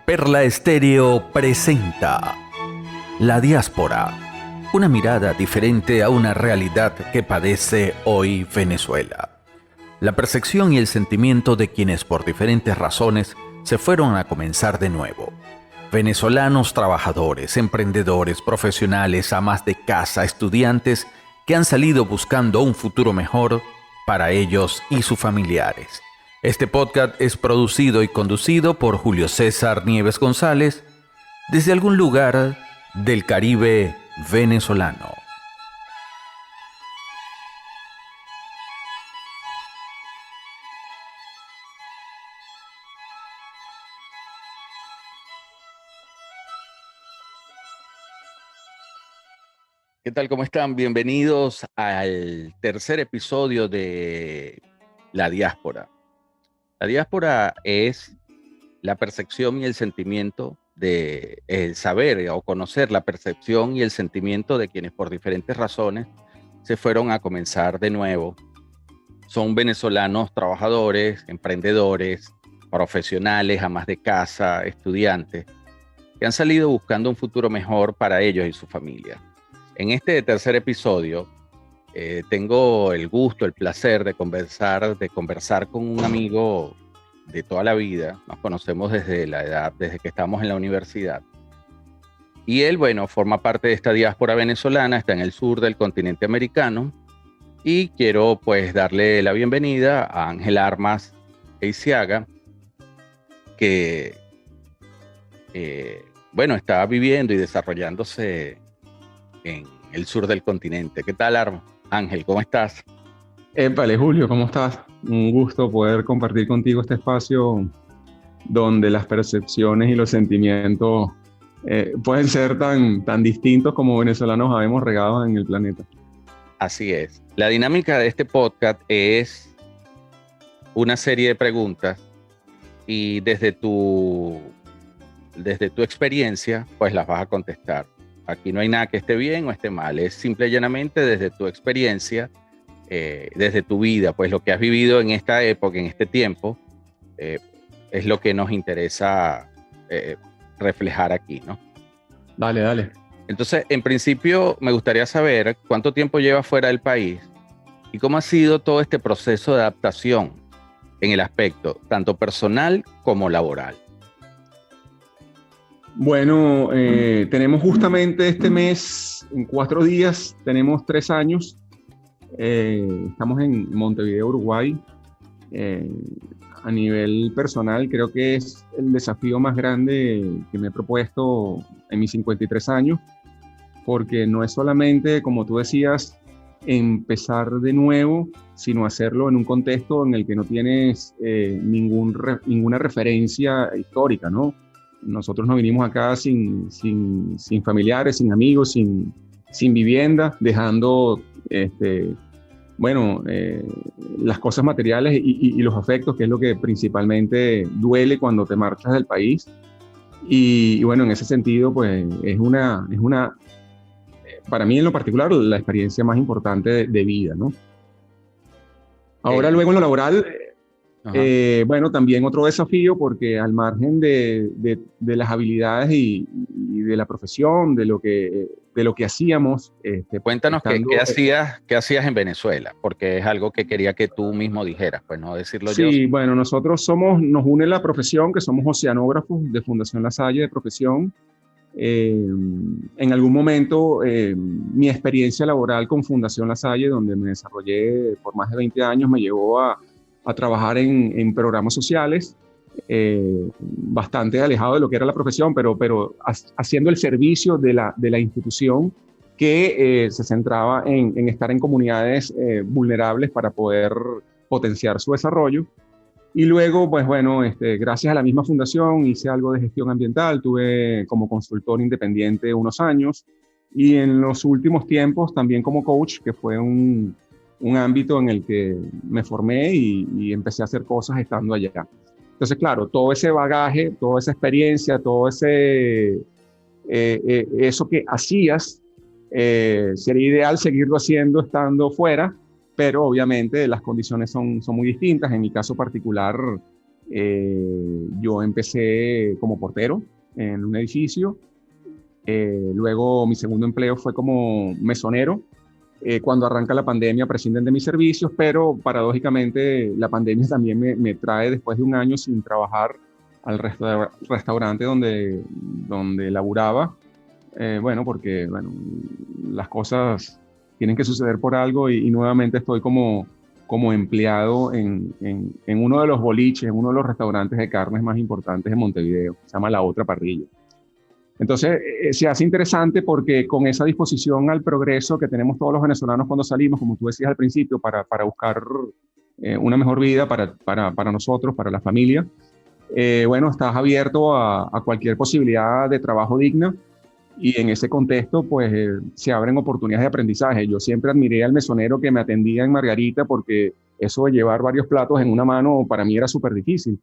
Perla Estéreo presenta La Diáspora, una mirada diferente a una realidad que padece hoy Venezuela. La percepción y el sentimiento de quienes por diferentes razones se fueron a comenzar de nuevo. Venezolanos trabajadores, emprendedores, profesionales, amas de casa, estudiantes que han salido buscando un futuro mejor para ellos y sus familiares. Este podcast es producido y conducido por Julio César Nieves González desde algún lugar del Caribe venezolano. ¿Qué tal? ¿Cómo están? Bienvenidos al tercer episodio de La Diáspora. La diáspora es la percepción y el sentimiento de el saber o conocer la percepción y el sentimiento de quienes por diferentes razones se fueron a comenzar de nuevo. Son venezolanos trabajadores, emprendedores, profesionales, amas de casa, estudiantes, que han salido buscando un futuro mejor para ellos y su familia. En este tercer episodio tengo el gusto, el placer de conversar con un amigo de toda la vida. Nos conocemos desde que estamos en la universidad. Y él, bueno, forma parte de esta diáspora venezolana, está en el sur del continente americano. Y quiero pues darle la bienvenida a Ángel Armas Eiseaga, que bueno, está viviendo y desarrollándose en el sur del continente. ¿Qué tal, Ángel? ¿Cómo estás? Vale, Julio, ¿cómo estás? Un gusto poder compartir contigo este espacio donde las percepciones y los sentimientos pueden ser tan distintos como venezolanos habemos regados en el planeta. Así es. La dinámica de este podcast es una serie de preguntas y desde tu experiencia, pues las vas a contestar. Aquí no hay nada que esté bien o esté mal, es simple y llanamente desde tu experiencia, desde tu vida, pues lo que has vivido en esta época, en este tiempo, es lo que nos interesa reflejar aquí, ¿no? Dale. Entonces, en principio, me gustaría saber cuánto tiempo llevas fuera del país y cómo ha sido todo este proceso de adaptación en el aspecto tanto personal como laboral. Bueno, tenemos justamente este mes, en 4 días, tenemos 3 años. Estamos en Montevideo, Uruguay. A nivel personal, creo que es el desafío más grande que me he propuesto en mis 53 años, porque no es solamente, como tú decías, empezar de nuevo, sino hacerlo en un contexto en el que no tienes ninguna referencia histórica, ¿no? Nosotros nos vinimos acá sin familiares, sin amigos, sin vivienda, dejando las cosas materiales y los afectos, que es lo que principalmente duele cuando te marchas del país. Y bueno, en ese sentido, pues es una para mí en lo particular, la experiencia más importante de vida, ¿no? Ahora, luego en lo laboral, bueno, también otro desafío, porque al margen de las habilidades y de la profesión, de lo que hacíamos. Cuéntanos qué hacías en Venezuela, porque es algo que quería que tú mismo dijeras, pues no decirlo yo. Sí, bueno, nosotros nos une la profesión, que somos oceanógrafos de Fundación La Salle de profesión. En algún momento, mi experiencia laboral con Fundación La Salle, donde me desarrollé por más de 20 años, me llevó a trabajar en programas sociales, bastante alejado de lo que era la profesión, pero haciendo el servicio de la institución que se centraba en estar en comunidades vulnerables para poder potenciar su desarrollo. Y luego, pues bueno, gracias a la misma fundación hice algo de gestión ambiental, tuve como consultor independiente unos años y en los últimos tiempos también como coach, que fue un ámbito en el que me formé y empecé a hacer cosas estando allá. Entonces, claro, todo ese bagaje, toda esa experiencia, todo eso que hacías, sería ideal seguirlo haciendo estando fuera, pero obviamente las condiciones son muy distintas. En mi caso particular, Yo empecé como portero en un edificio. Luego mi segundo empleo fue como mesonero. Cuando arranca la pandemia prescinden de mis servicios, pero paradójicamente la pandemia también me trae después de un año sin trabajar al restaurante donde laburaba. Bueno, porque bueno, las cosas tienen que suceder por algo y nuevamente estoy como empleado en uno de los boliches, en uno de los restaurantes de carnes más importantes de Montevideo. Se llama La Otra Parrilla. Entonces, se hace interesante porque con esa disposición al progreso que tenemos todos los venezolanos cuando salimos, como tú decías al principio, para buscar una mejor vida para nosotros, para la familia, bueno, estás abierto a cualquier posibilidad de trabajo digna y en ese contexto, pues, se abren oportunidades de aprendizaje. Yo siempre admiré al mesonero que me atendía en Margarita porque eso de llevar varios platos en una mano para mí era súper difícil.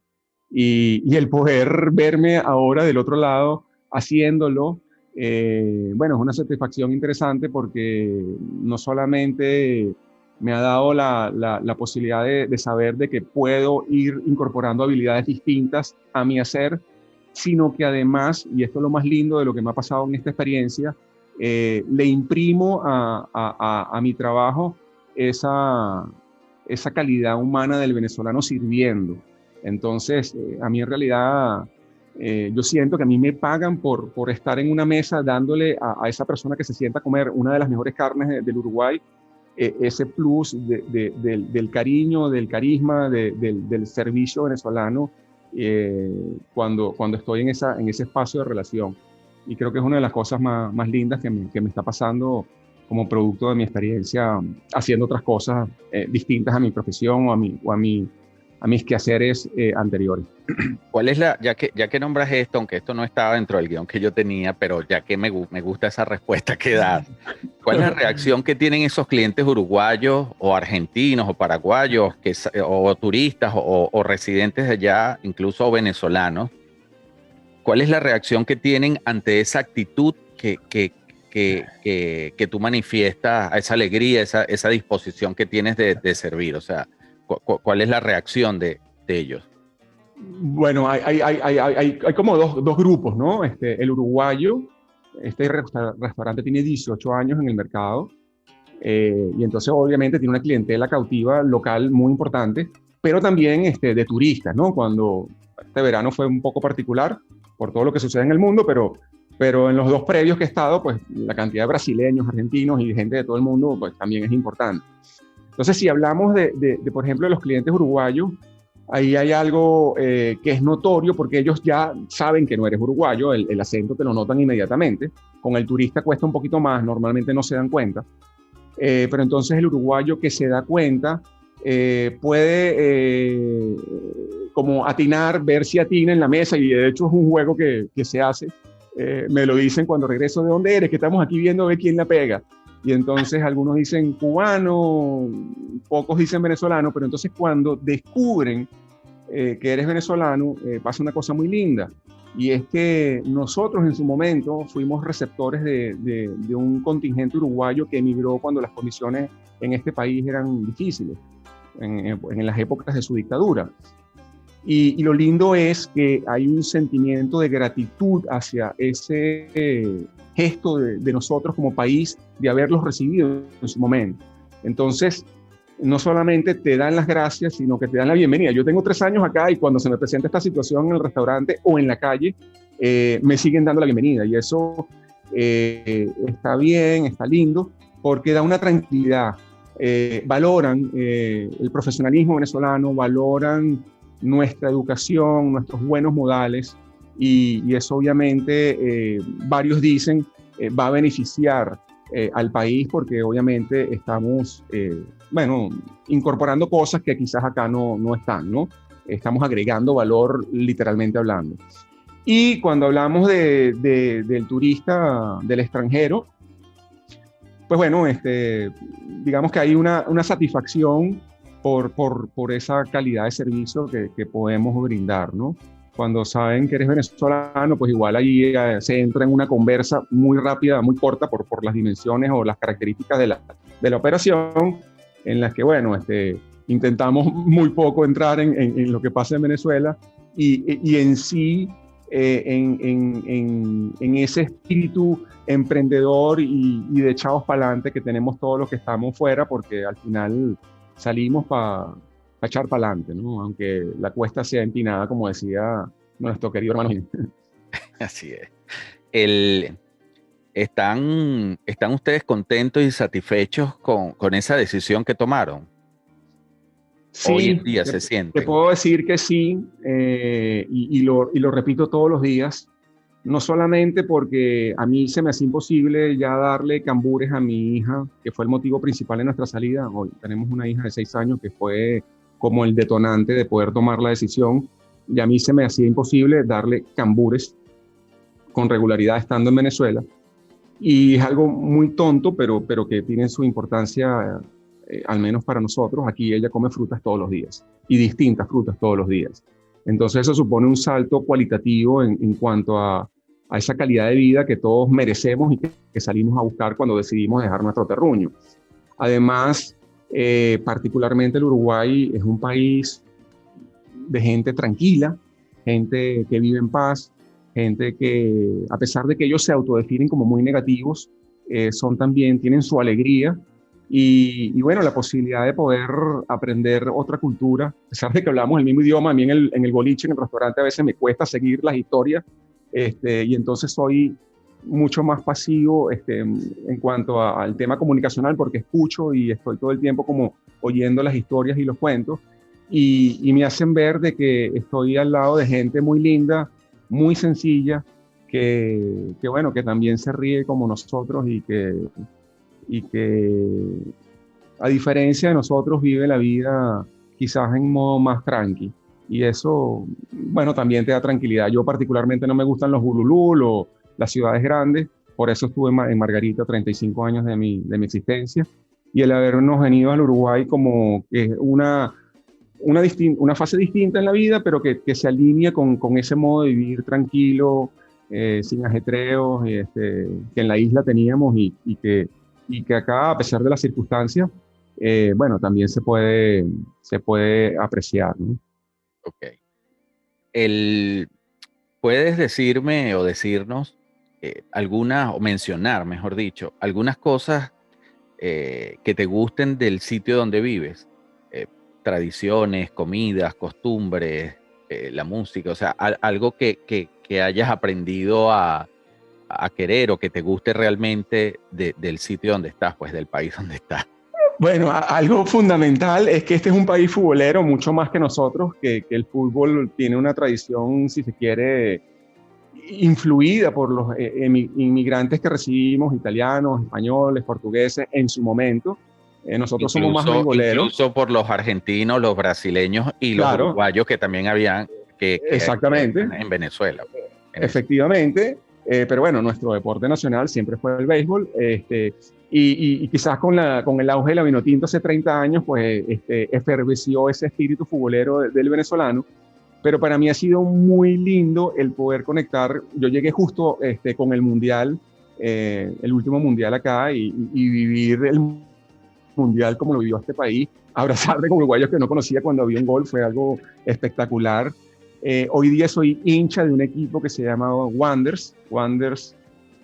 Y el poder verme ahora del otro lado haciéndolo, bueno, es una satisfacción interesante porque no solamente me ha dado la posibilidad de saber de que puedo ir incorporando habilidades distintas a mi hacer, sino que además, y esto es lo más lindo de lo que me ha pasado en esta experiencia, le imprimo a mi trabajo esa calidad humana del venezolano sirviendo. Entonces, a mí en realidad, yo siento que a mí me pagan por estar en una mesa dándole a esa persona que se sienta a comer una de las mejores carnes del Uruguay, ese plus del cariño, del carisma, del servicio venezolano, cuando estoy en ese espacio de relación. Y creo que es una de las cosas más lindas que me está pasando como producto de mi experiencia haciendo otras cosas distintas a mi profesión o a mis quehaceres anteriores. ¿Cuál es ya que nombras esto, aunque esto no estaba dentro del guión que yo tenía, pero ya que me gusta esa respuesta que das, ¿cuál es la reacción que tienen esos clientes uruguayos o argentinos o paraguayos o turistas o residentes de allá, incluso venezolanos? ¿Cuál es la reacción que tienen ante esa actitud que tú manifiestas, a esa alegría, esa disposición que tienes de servir? O sea, ¿cuál es la reacción de ellos? Bueno, hay como dos grupos, ¿no? El uruguayo, este restaurante tiene 18 años en el mercado, y entonces obviamente tiene una clientela cautiva local muy importante, pero también de turistas, ¿no? Cuando este verano fue un poco particular por todo lo que sucede en el mundo, pero en los dos previos que he estado, pues la cantidad de brasileños, argentinos y gente de todo el mundo, pues también es importante. Entonces, si hablamos por ejemplo, de los clientes uruguayos, ahí hay algo que es notorio porque ellos ya saben que no eres uruguayo, el acento te lo notan inmediatamente. Con el turista cuesta un poquito más, normalmente no se dan cuenta. Pero entonces el uruguayo que se da cuenta puede como atinar, ver si atina en la mesa, y de hecho es un juego que se hace. Me lo dicen cuando regreso: ¿de dónde eres? Que estamos aquí viendo a ver quién la pega. Y entonces algunos dicen cubano, pocos dicen venezolano, pero entonces cuando descubren que eres venezolano, pasa una cosa muy linda. Y es que nosotros en su momento fuimos receptores de un contingente uruguayo que emigró cuando las condiciones en este país eran difíciles, en las épocas de su dictadura. Y lo lindo es que hay un sentimiento de gratitud hacia ese gesto de nosotros como país de haberlos recibido en su momento. Entonces, no solamente te dan las gracias, sino que te dan la bienvenida. Yo tengo 3 años acá y cuando se me presenta esta situación en el restaurante o en la calle, me siguen dando la bienvenida. Y eso está bien, está lindo, porque da una tranquilidad. Valoran el profesionalismo venezolano, valoran nuestra educación, nuestros buenos modales, y eso obviamente varios dicen va a beneficiar al país, porque obviamente estamos bueno, incorporando cosas que quizás acá no están, ¿no? Estamos agregando valor literalmente hablando. Y cuando hablamos del turista del extranjero, pues bueno, digamos que hay una satisfacción por esa calidad de servicio que podemos brindar, ¿no? Cuando saben que eres venezolano, pues igual allí se entra en una conversa muy rápida, muy corta por las dimensiones o las características de la operación, en las que, bueno, intentamos muy poco entrar en lo que pasa en Venezuela y en sí en ese espíritu emprendedor y de echados para adelante que tenemos todos los que estamos fuera, porque al final salimos para echar para adelante, ¿no? Aunque la cuesta sea empinada, como decía nuestro querido hermano. Así es. ¿Están ustedes contentos y satisfechos con esa decisión que tomaron? Sí, hoy en día se sienten. Te puedo decir que sí, y lo repito todos los días, no solamente porque a mí se me hace imposible ya darle cambures a mi hija, que fue el motivo principal de nuestra salida. Hoy tenemos una hija de 6 años que fue como el detonante de poder tomar la decisión, y a mí se me hacía imposible darle cambures con regularidad estando en Venezuela. Y es algo muy tonto, pero que tiene su importancia, al menos para nosotros. Aquí ella come frutas todos los días, y distintas frutas todos los días. Entonces eso supone un salto cualitativo en cuanto a esa calidad de vida que todos merecemos y que salimos a buscar cuando decidimos dejar nuestro terruño. Además, particularmente el Uruguay es un país de gente tranquila, gente que vive en paz, gente que, a pesar de que ellos se autodefinen como muy negativos, tienen su alegría y bueno, la posibilidad de poder aprender otra cultura, a pesar de que hablamos el mismo idioma. A mí en el boliche, en el restaurante, a veces me cuesta seguir las historias, y entonces soy mucho más pasivo en cuanto al tema comunicacional, porque escucho y estoy todo el tiempo como oyendo las historias y los cuentos, y me hacen ver de que estoy al lado de gente muy linda, muy sencilla, que bueno, que también se ríe como nosotros y que a diferencia de nosotros vive la vida quizás en modo más tranqui, y eso, bueno, también te da tranquilidad. Yo particularmente no me gustan los bululul o las ciudades grandes, por eso estuve en Margarita 35 años de mi existencia, y el habernos venido al Uruguay como que una fase distinta en la vida, pero que se alinea con ese modo de vivir tranquilo, sin ajetreos, que en la isla teníamos y que acá, a pesar de las circunstancias, bueno, también se puede apreciar, ¿no? Ok. ¿Puedes decirme o decirnos o mencionar, mejor dicho, algunas cosas que te gusten del sitio donde vives? Tradiciones, comidas, costumbres, la música, o sea, algo que hayas aprendido a querer o que te guste realmente del sitio donde estás, pues del país donde estás. Bueno, algo fundamental es que este es un país futbolero mucho más que nosotros, que el fútbol tiene una tradición, si se quiere, influida por los inmigrantes que recibimos, italianos, españoles, portugueses, en su momento. Nosotros somos más beisboleros. Incluso por los argentinos, los brasileños y los uruguayos que también habían exactamente. En Venezuela. Efectivamente, pero bueno, nuestro deporte nacional siempre fue el béisbol, y quizás con el auge de la vinotinto hace 30 años, pues eferveció ese espíritu futbolero del venezolano. Pero para mí ha sido muy lindo el poder conectar. Yo llegué justo con el Mundial, el último Mundial acá, y vivir el Mundial como lo vivió este país, abrazarme con uruguayos que no conocía cuando había un gol, fue algo espectacular. Hoy día soy hincha de un equipo que se llama Wanderers. Wanderers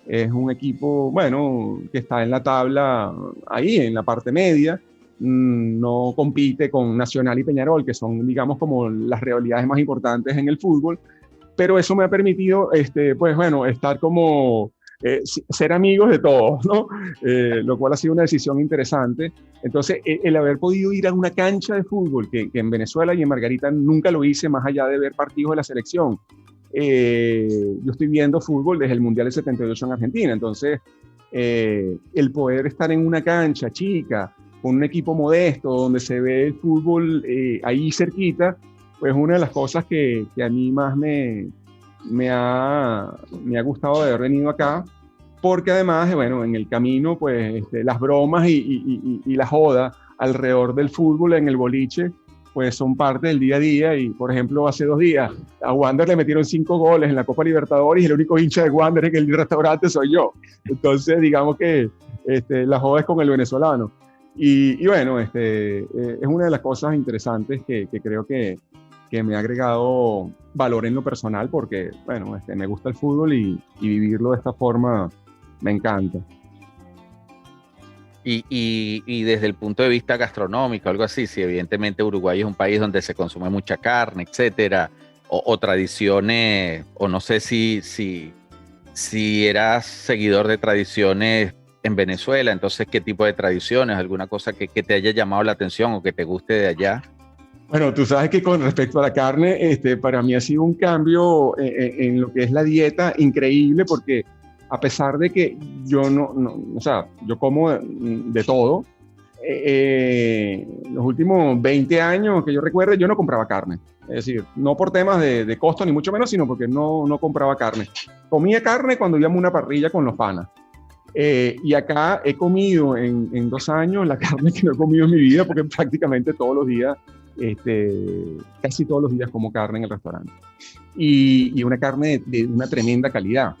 es un equipo, bueno, que está en la tabla, ahí en la parte media. No compite con Nacional y Peñarol, que son, digamos, como las rivalidades más importantes en el fútbol, pero eso me ha permitido, pues bueno, estar como ser amigos de todos, ¿no? Lo cual ha sido una decisión interesante. Entonces, el haber podido ir a una cancha de fútbol, que en Venezuela y en Margarita nunca lo hice, más allá de ver partidos de la selección. Yo estoy viendo fútbol desde el Mundial del 78 en Argentina, entonces el poder estar en una cancha chica, con un equipo modesto, donde se ve el fútbol ahí cerquita, pues una de las cosas que a mí más me ha gustado de haber venido acá, porque además, bueno, en el camino, pues las bromas y la joda alrededor del fútbol en el boliche, pues son parte del día a día. Y por ejemplo, hace 2 días a Wander le metieron 5 goles en la Copa Libertadores, y el único hincha de Wander en el restaurante soy yo. Entonces, digamos que la joda es con el venezolano. Y bueno, es una de las cosas interesantes que creo que me ha agregado valor en lo personal porque, bueno, me gusta el fútbol y vivirlo de esta forma me encanta. Y desde el punto de vista gastronómico, algo así, si evidentemente Uruguay es un país donde se consume mucha carne, etcétera, o tradiciones, o no sé si eras seguidor de tradiciones en Venezuela, entonces, ¿qué tipo de tradiciones? ¿Alguna cosa que te haya llamado la atención o que te guste de allá? Bueno, tú sabes que con respecto a la carne, para mí ha sido un cambio en lo que es la dieta increíble porque a pesar de que yo o sea, yo como de todo, los últimos 20 años que yo recuerdo, yo no compraba carne. Es decir, no por temas de costo ni mucho menos, sino porque no compraba carne. Comía carne cuando íbamos a una parrilla con los panas. Y acá he comido en 2 años la carne que no he comido en mi vida porque prácticamente todos los días, casi todos los días como carne en el restaurante. Y una carne de una tremenda calidad.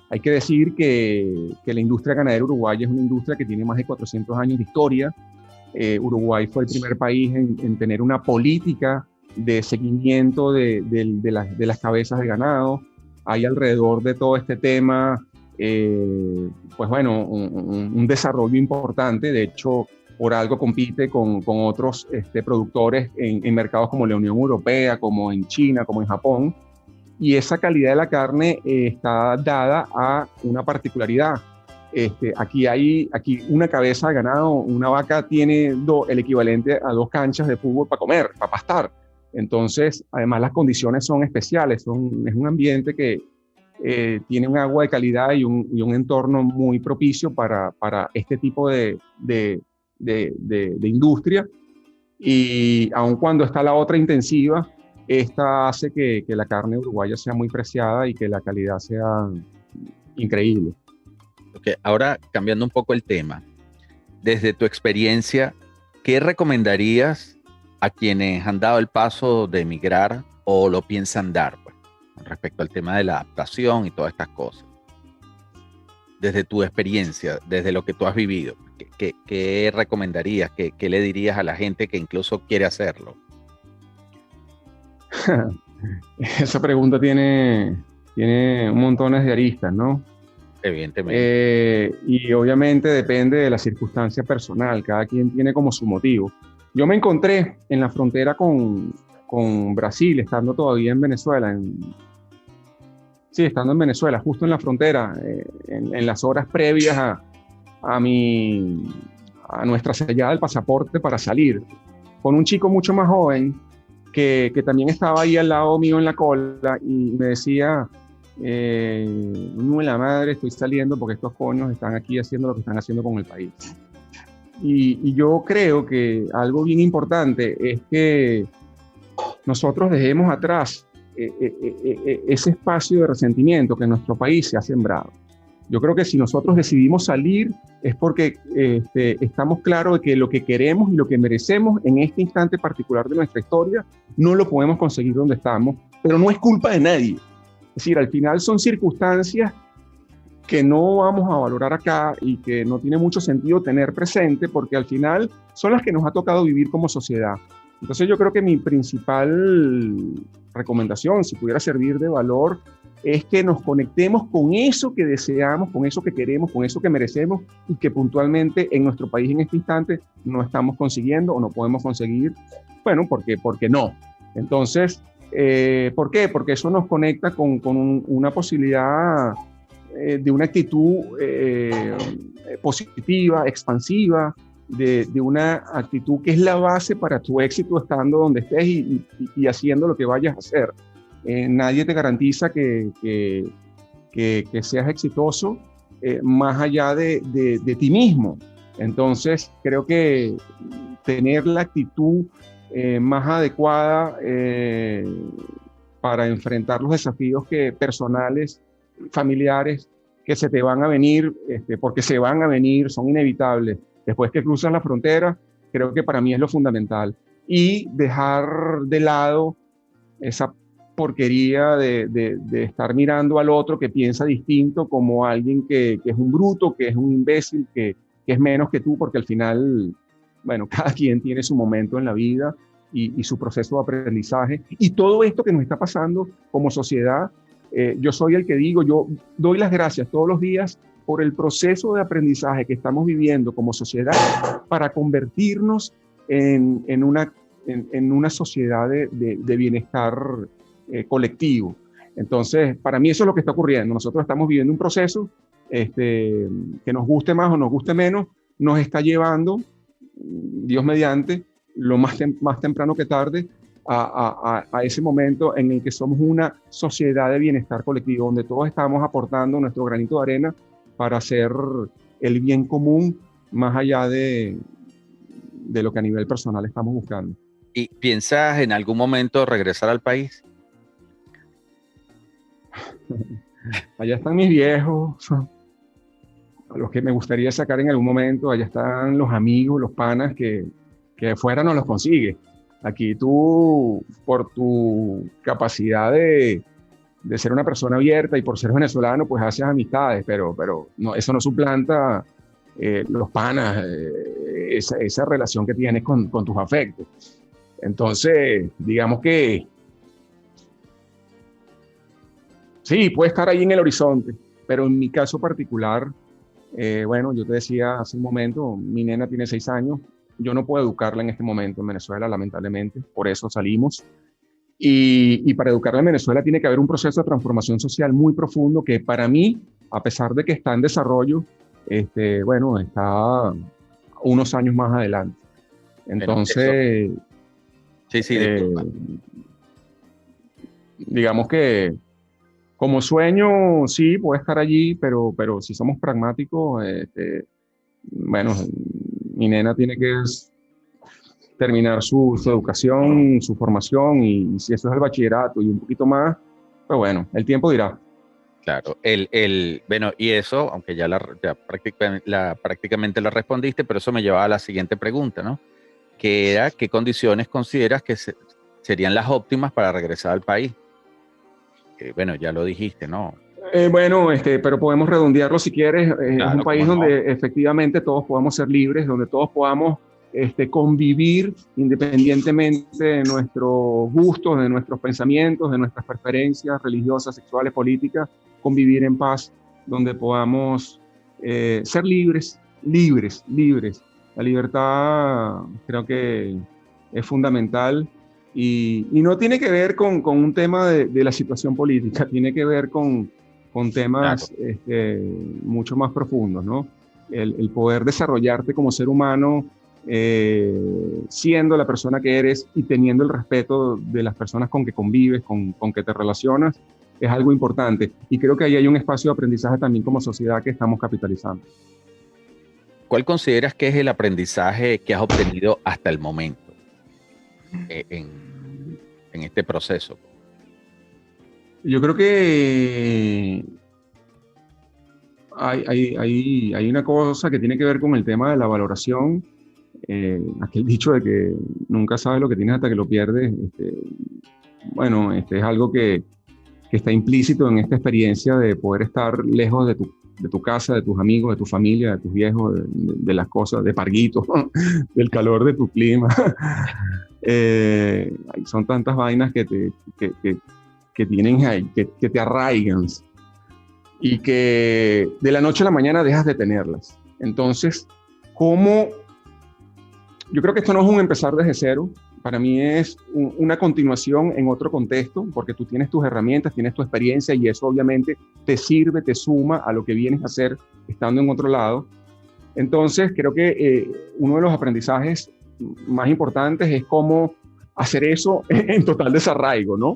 Hay que decir que la industria ganadera uruguaya es una industria que tiene más de 400 años de historia. Uruguay fue el primer país en tener una política de seguimiento de las cabezas de ganado. Hay alrededor de todo este tema, pues bueno, un desarrollo importante. De hecho, por algo compite con otros productores en mercados como la Unión Europea, como en China, como en Japón. Y esa calidad de la carne está dada a una particularidad. Aquí una cabeza de ganado, una vaca tiene el equivalente a 2 canchas de fútbol para comer, para pastar. Entonces, además las condiciones son especiales, es un ambiente que tiene un agua de calidad y un entorno muy propicio para este tipo de industria. Y aun cuando está la otra intensiva, esta hace que la carne uruguaya sea muy preciada y que la calidad sea increíble. Okay, ahora cambiando un poco el tema, desde tu experiencia, ¿qué recomendarías a quienes han dado el paso de emigrar o lo piensan dar, pues, con respecto al tema de la adaptación y todas estas cosas? Desde tu experiencia, desde lo que tú has vivido, ¿qué recomendarías? ¿Qué le dirías a la gente que incluso quiere hacerlo? Esa pregunta tiene un montón de aristas, ¿no? Evidentemente. Y obviamente depende de la circunstancia personal, cada quien tiene como su motivo. Yo me encontré en la frontera con Brasil, estando todavía en Venezuela, estando en Venezuela, justo en la frontera, en las horas previas a nuestra sellada del pasaporte para salir, con un chico mucho más joven que también estaba ahí al lado mío en la cola y me decía, no, la madre, estoy saliendo porque estos coños están aquí haciendo lo que están haciendo con el país. Y yo creo que algo bien importante es que nosotros dejemos atrás ese espacio de resentimiento que en nuestro país se ha sembrado. Yo creo que si nosotros decidimos salir es porque estamos claros de que lo que queremos y lo que merecemos en este instante particular de nuestra historia no lo podemos conseguir donde estamos, pero no es culpa de nadie. Es decir, al final son circunstancias que no vamos a valorar acá y que no tiene mucho sentido tener presente porque al final son las que nos ha tocado vivir como sociedad. Entonces yo creo que mi principal recomendación, si pudiera servir de valor, es que nos conectemos con eso que deseamos, con eso que queremos, con eso que merecemos y que puntualmente en nuestro país en este instante no estamos consiguiendo o no podemos conseguir. Bueno, porque no. Entonces, ¿por qué? Porque eso nos conecta con una posibilidad de una actitud positiva, expansiva, de una actitud que es la base para tu éxito estando donde estés y haciendo lo que vayas a hacer. Nadie te garantiza que seas exitoso más allá de ti mismo. Entonces, creo que tener la actitud más adecuada para enfrentar los desafíos personales, familiares, que se te van a venir, porque se van a venir, son inevitables. Después que cruzas la frontera, creo que para mí es lo fundamental. Y dejar de lado esa porquería de estar mirando al otro que piensa distinto como alguien que es un bruto, que es un imbécil, que es menos que tú, porque al final bueno, cada quien tiene su momento en la vida y su proceso de aprendizaje. Y todo esto que nos está pasando como sociedad, yo soy el que digo, yo doy las gracias todos los días por el proceso de aprendizaje que estamos viviendo como sociedad para convertirnos en una sociedad de bienestar colectivo. Entonces, para mí eso es lo que está ocurriendo. Nosotros estamos viviendo un proceso que nos guste más o nos guste menos, nos está llevando, Dios mediante, lo más temprano que tarde, a ese momento en el que somos una sociedad de bienestar colectivo, donde todos estamos aportando nuestro granito de arena para hacer el bien común más allá de lo que a nivel personal estamos buscando. ¿Y piensas en algún momento regresar al país? Allá están mis viejos, a los que me gustaría sacar en algún momento. Allá están los amigos, los panas que fuera no los consigue. Aquí tú, por tu capacidad de ser una persona abierta y por ser venezolano, pues haces amistades, pero no, eso no suplanta los panas, esa relación que tienes con tus afectos. Entonces, digamos que sí, puede estar ahí en el horizonte, pero en mi caso particular, bueno, yo te decía hace un momento, mi nena tiene 6 años, yo no puedo educarla en este momento en Venezuela, lamentablemente, por eso salimos. Y para educarla en Venezuela tiene que haber un proceso de transformación social muy profundo que para mí, a pesar de que está en desarrollo, bueno, está unos años más adelante. Entonces, sí, digamos que como sueño, sí, puede estar allí, pero si somos pragmáticos, bueno, mi nena tiene que terminar su educación, su formación, y si eso es el bachillerato y un poquito más, pues bueno, el tiempo dirá. Claro, bueno, y eso, aunque ya prácticamente la respondiste, pero eso me llevaba a la siguiente pregunta, ¿no? Que era, ¿qué condiciones consideras que serían las óptimas para regresar al país? Bueno, ya lo dijiste, ¿no? Bueno, pero podemos redondearlo si quieres. Claro, es un país no, donde efectivamente todos podamos ser libres, donde todos podamos convivir independientemente de nuestros gustos, de nuestros pensamientos, de nuestras preferencias religiosas, sexuales, políticas, convivir en paz, donde podamos ser libres. La libertad creo que es fundamental y no tiene que ver con un tema de la situación política, tiene que ver con temas mucho más profundos, ¿no? El poder desarrollarte como ser humano, siendo la persona que eres y teniendo el respeto de las personas con que convives, con que te relacionas, es algo importante. Y creo que ahí hay un espacio de aprendizaje también como sociedad que estamos capitalizando. ¿Cuál consideras que es el aprendizaje que has obtenido hasta el momento en este proceso? Yo creo que hay una cosa que tiene que ver con el tema de la valoración. Aquel dicho de que nunca sabes lo que tienes hasta que lo pierdes, bueno, es algo que está implícito en esta experiencia de poder estar lejos de tu casa, de tus amigos, de tu familia, de tus viejos, de las cosas, de Parguito, del calor de tu clima. Son tantas vainas que tienen ahí, que te arraigan y que de la noche a la mañana dejas de tenerlas. Entonces, yo creo que esto no es un empezar desde cero, para mí es una continuación en otro contexto, porque tú tienes tus herramientas, tienes tu experiencia y eso obviamente te sirve, te suma a lo que vienes a hacer estando en otro lado. Entonces, creo que uno de los aprendizajes más importantes es cómo hacer eso en total desarraigo, ¿no?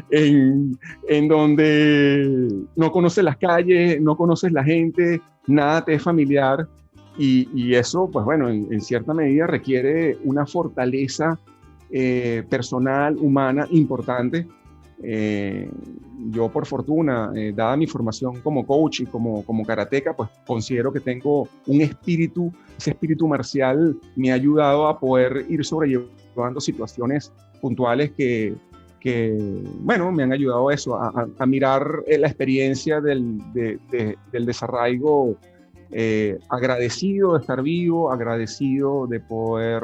en donde no conoces las calles, no conoces la gente, nada te es familiar. Y eso, pues bueno, en cierta medida requiere una fortaleza personal, humana, importante. Yo, por fortuna, dada mi formación como coach y como karateca, pues considero que tengo un espíritu, ese espíritu marcial me ha ayudado a poder ir sobrellevando situaciones puntuales que bueno, me han ayudado a eso, a mirar la experiencia del desarraigo agradecido de estar vivo, agradecido de poder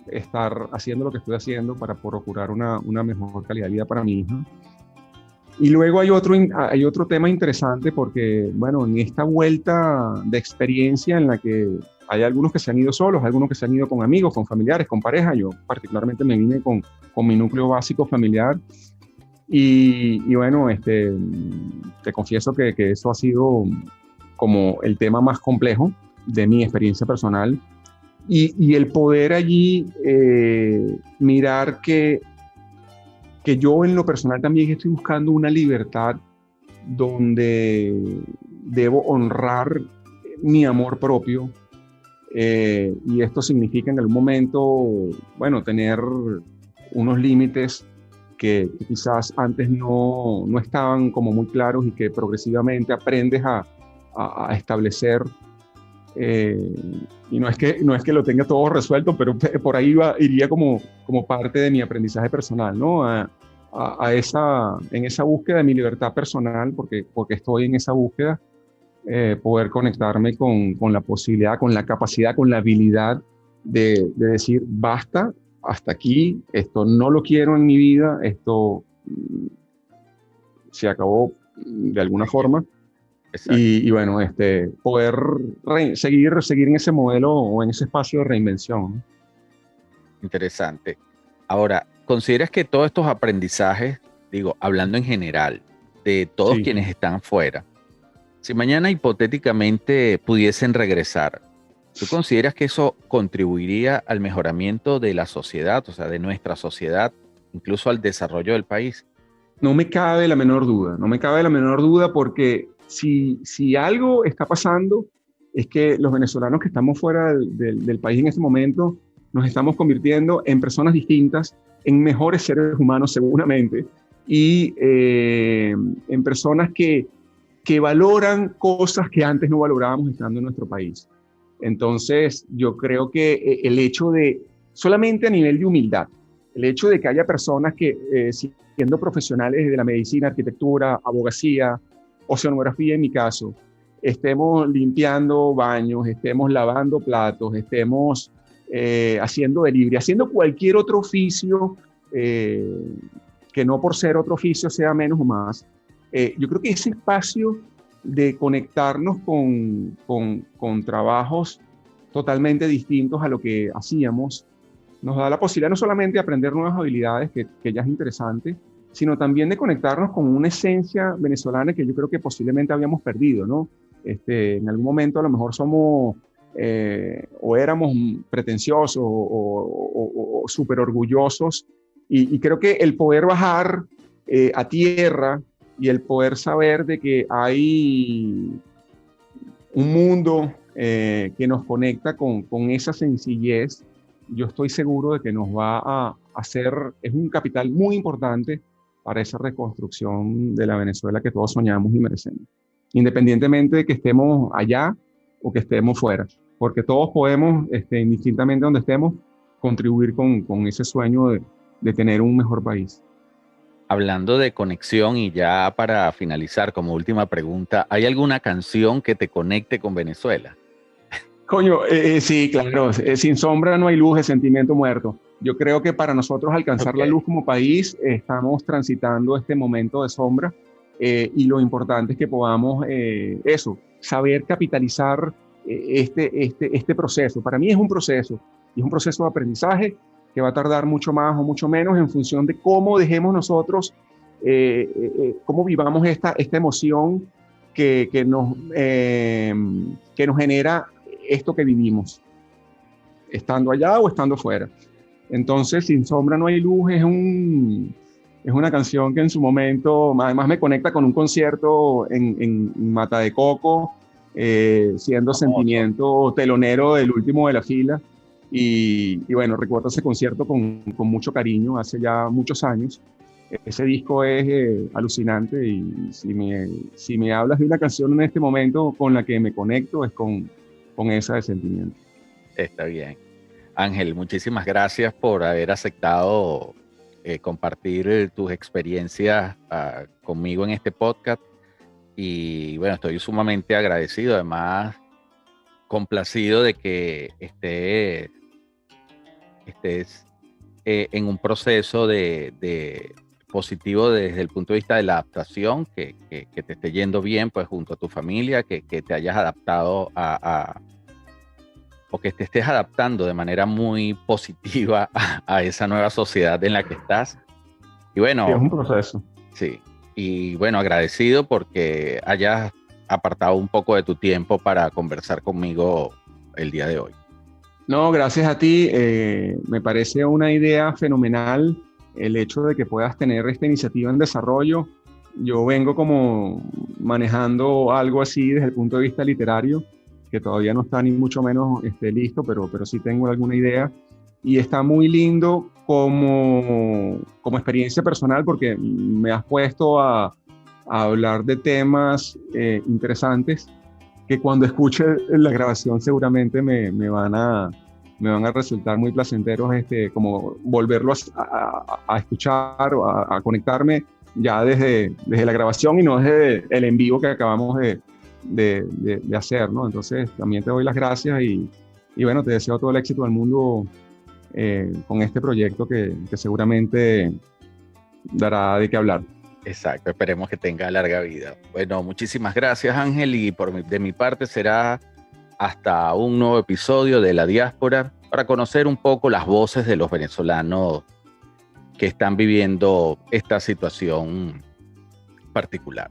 estar haciendo lo que estoy haciendo para procurar una mejor calidad de vida para mi hija. Y luego hay otro tema interesante porque, bueno, en esta vuelta de experiencia en la que hay algunos que se han ido solos, algunos que se han ido con amigos, con familiares, con pareja, yo particularmente me vine con mi núcleo básico familiar y bueno, te confieso que eso ha sido como el tema más complejo de mi experiencia personal y el poder allí mirar que yo en lo personal también estoy buscando una libertad donde debo honrar mi amor propio y esto significa en algún momento, bueno, tener unos límites que quizás antes no estaban como muy claros y que progresivamente aprendes a establecer. Y no es que lo tenga todo resuelto, pero por ahí iría como parte de mi aprendizaje personal, ¿no? En esa búsqueda de mi libertad personal, porque estoy en esa búsqueda, poder conectarme con la posibilidad, con la capacidad, con la habilidad de decir, basta, hasta aquí, esto no lo quiero en mi vida, esto se acabó de alguna forma. Y bueno, poder seguir en ese modelo o en ese espacio de reinvención, ¿no? Interesante. Ahora, ¿consideras que todos estos aprendizajes, digo, hablando en general, de todos Sí. quienes están fuera, si mañana hipotéticamente pudiesen regresar, ¿tú consideras que eso contribuiría al mejoramiento de la sociedad, o sea, de nuestra sociedad, incluso al desarrollo del país? No me cabe la menor duda, no me cabe la menor duda porque si algo está pasando es que los venezolanos que estamos fuera del país en este momento nos estamos convirtiendo en personas distintas, en mejores seres humanos seguramente y en personas que valoran cosas que antes no valorábamos estando en nuestro país. Entonces, yo creo que el hecho de, solamente a nivel de humildad, el hecho de que haya personas que, siendo profesionales de la medicina, arquitectura, abogacía, oceanografía en mi caso, estemos limpiando baños, estemos lavando platos, estemos haciendo delivery, haciendo cualquier otro oficio que no por ser otro oficio sea menos o más. Yo creo que ese espacio de conectarnos con trabajos totalmente distintos a lo que hacíamos, nos da la posibilidad no solamente de aprender nuevas habilidades, que ya es interesante, sino también de conectarnos con una esencia venezolana que yo creo que posiblemente habíamos perdido, ¿no? En algún momento a lo mejor somos o éramos pretenciosos o súper orgullosos y creo que el poder bajar a tierra y el poder saber de que hay un mundo que nos conecta con esa sencillez, yo estoy seguro de que nos va a hacer, es un capital muy importante para esa reconstrucción de la Venezuela que todos soñamos y merecemos, independientemente de que estemos allá o que estemos fuera, porque todos podemos, indistintamente donde estemos, contribuir con ese sueño de tener un mejor país. Hablando de conexión y ya para finalizar como última pregunta, ¿hay alguna canción que te conecte con Venezuela? Coño, sí, claro, sin sombra no hay luz, es sentimiento muerto. Yo creo que para nosotros alcanzar la luz como país, estamos transitando este momento de sombra y lo importante es que podamos, saber capitalizar este proceso. Para mí es un proceso, y es un proceso de aprendizaje que va a tardar mucho más o mucho menos en función de cómo dejemos nosotros, cómo vivamos esta emoción que nos genera esto que vivimos, estando allá o estando fuera. Entonces, Sin sombra no hay luz es una canción que en su momento, además me conecta con un concierto en Mata de Coco, siendo Sentimiento telonero del último de la fila. Y bueno, recuerdo ese concierto con mucho cariño, hace ya muchos años. Ese disco es alucinante y si me hablas de una canción en este momento con la que me conecto es con esa de Sentimiento. Está bien. Ángel, muchísimas gracias por haber aceptado compartir tus experiencias conmigo en este podcast. Y bueno, estoy sumamente agradecido, además complacido de que estés en un proceso de positivo desde el punto de vista de la adaptación, que te esté yendo bien pues junto a tu familia, que te hayas adaptado o que te estés adaptando de manera muy positiva a esa nueva sociedad en la que estás. Y Sí, es bueno, un proceso. sí, y bueno, agradecido porque hayas apartado un poco de tu tiempo para conversar conmigo el día de hoy. No, gracias a ti. Me parece una idea fenomenal el hecho de que puedas tener esta iniciativa en desarrollo. Yo vengo como manejando algo así desde el punto de vista literario, que todavía no está ni mucho menos listo, pero sí tengo alguna idea. Y está muy lindo como experiencia personal porque me has puesto a hablar de temas interesantes que cuando escuche la grabación seguramente me van a resultar muy placenteros, como volverlos a escuchar o a conectarme ya desde la grabación y no desde el en vivo que acabamos de hacer, ¿no? Entonces también te doy las gracias y bueno, te deseo todo el éxito del mundo con este proyecto que seguramente dará de qué hablar. Exacto, esperemos que tenga larga vida. Bueno, muchísimas gracias, Ángel, y de mi parte será hasta un nuevo episodio de La Diáspora para conocer un poco las voces de los venezolanos que están viviendo esta situación particular.